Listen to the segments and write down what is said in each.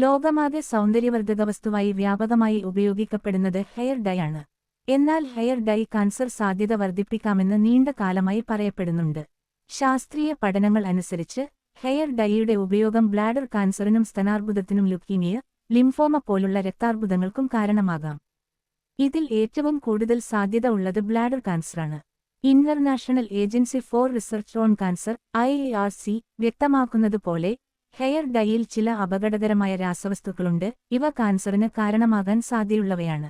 ലോകമാകെ സൗന്ദര്യവർദ്ധക വസ്തുവായി വ്യാപകമായി ഉപയോഗിക്കപ്പെടുന്നത് ഹെയർ ഡൈ ആണ്. എന്നാൽ ഹെയർ ഡൈ കാൻസർ സാധ്യത വർദ്ധിപ്പിക്കാമെന്ന് നീണ്ട കാലമായി പറയപ്പെടുന്നുണ്ട്. ശാസ്ത്രീയ പഠനങ്ങൾ അനുസരിച്ച് ഹെയർ ഡൈയുടെ ഉപയോഗം ബ്ലാഡർ കാൻസറിനും സ്തനാർബുദത്തിനും ലുക്കീമിയ, ലിംഫോമ പോലുള്ള രക്താർബുദങ്ങൾക്കും കാരണമാകാം. ഇതിൽ ഏറ്റവും കൂടുതൽ സാധ്യത ഉള്ളത് ബ്ലാഡർ കാൻസറാണ്. International agency for research on cancer (IARC) വ്യക്തമാക്കുന്നതുപോലെ ഹെയർ ഡൈയിൽ ചില അപകടകരമായ രാസവസ്തുക്കളുണ്ട്. ഇവ കാൻസറിന് കാരണമാകാൻ സാധ്യതയുള്ളവയാണ്.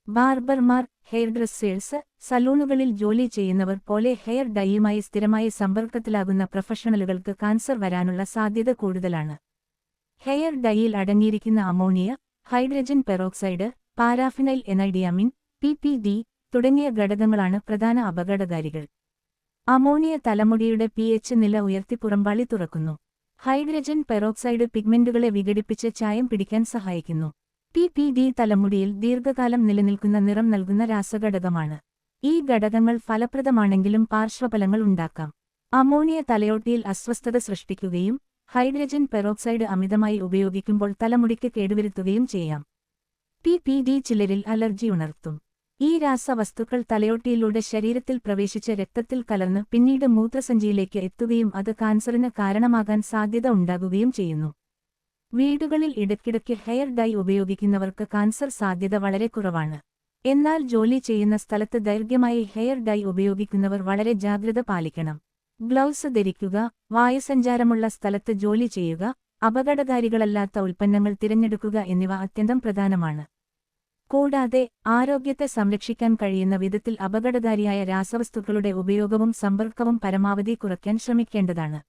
ബാർബർമാർ, ഹെയർഡ്രസ്സേഴ്സ്, സലൂണുകളിൽ ജോലി ചെയ്യുന്നവർ പോലെ ഹെയർ ഡൈയുമായി സ്ഥിരമായി സമ്പർക്കത്തിലാകുന്ന പ്രൊഫഷണലുകൾക്ക് കാൻസർ വരാനുള്ള സാധ്യത കൂടുതലാണ്. ഹെയർ ഡൈയിൽ അടങ്ങിയിരിക്കുന്ന അമോണിയ, ഹൈഡ്രജൻ പെറോക്സൈഡ്, പാരാഫിനൈൽ എനൈഡിയമീൻ, PPD തുടങ്ങിയ ഘടകങ്ങളാണ് പ്രധാന അപകടകാരികൾ. അമോണിയ തലമുടിയുടെ pH നില ഉയർത്തി പുറംപാളി തുറക്കുന്നു. ഹൈഡ്രജൻ പെറോക്സൈഡ് പിഗ്മെന്റുകളെ വിഘടിപ്പിച്ച് ചായം പിടിക്കാൻ സഹായിക്കുന്നു. PPD തലമുടിയിൽ ദീർഘകാലം നിലനിൽക്കുന്ന നിറം നൽകുന്ന രാസഘടകമാണ്. ഈ ഘടകങ്ങൾ ഫലപ്രദമാണെങ്കിലും പാർശ്വഫലങ്ങൾ ഉണ്ടാക്കാം. അമോണിയ തലയോട്ടിയിൽ അസ്വസ്ഥത സൃഷ്ടിക്കുകയും ഹൈഡ്രജൻ പെറോക്സൈഡ് അമിതമായി ഉപയോഗിക്കുമ്പോൾ തലമുടിക്ക് കേടുവരുത്തുകയും ചെയ്യാം. PPD ചിലരിൽ അലർജി ഉണർത്തും. ഈ രാസവസ്തുക്കൾ തലയോട്ടിയിലൂടെ ശരീരത്തിൽ പ്രവേശിച്ച് രക്തത്തിൽ കലർന്ന് പിന്നീട് മൂത്രസഞ്ചിയിലേക്ക് എത്തുകയും അത് കാൻസറിന് കാരണമാകാൻ സാധ്യത ഉണ്ടാകുകയും ചെയ്യുന്നു. വീടുകളിൽ ഇടയ്ക്കിടയ്ക്ക് ഹെയർ ഡൈ ഉപയോഗിക്കുന്നവർക്ക് കാൻസർ സാധ്യത വളരെ കുറവാണ്. എന്നാൽ ജോലി ചെയ്യുന്ന സ്ഥലത്ത് ദൈർഘ്യമായി ഹെയർ ഡൈ ഉപയോഗിക്കുന്നവർ വളരെ ജാഗ്രത പാലിക്കണം. ഗ്ലൗസ് ധരിക്കുക, വായുസഞ്ചാരമുള്ള സ്ഥലത്ത് ജോലി ചെയ്യുക, അപകടകാരികളല്ലാത്ത ഉൽപ്പന്നങ്ങൾ തിരഞ്ഞെടുക്കുക എന്നിവ അത്യന്തം പ്രധാനമാണ്. കൂടാതെ ആരോഗ്യത്തെ സംരക്ഷിക്കാൻ കഴിയുന്ന വിധത്തിൽ അപകടകാരിയായ രാസവസ്തുക്കളുടെ ഉപയോഗവും സമ്പർക്കവും പരമാവധി കുറയ്ക്കാൻ ശ്രമിക്കേണ്ടതാണ്.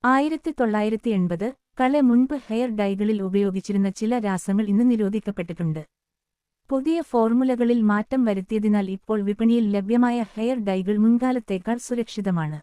1980 മുൻപ് ഹെയർ ഡൈകളിൽ ഉപയോഗിച്ചിരുന്ന ചില രാസങ്ങൾ ഇന്ന് നിരോധിക്കപ്പെട്ടിട്ടുണ്ട്. പുതിയ ഫോർമുലകളിൽ മാറ്റം വരുത്തിയതിനാൽ ഇപ്പോൾ വിപണിയിൽ ലഭ്യമായ ഹെയർ ഡൈകൾ മുൻകാലത്തേക്കാൾ സുരക്ഷിതമാണ്.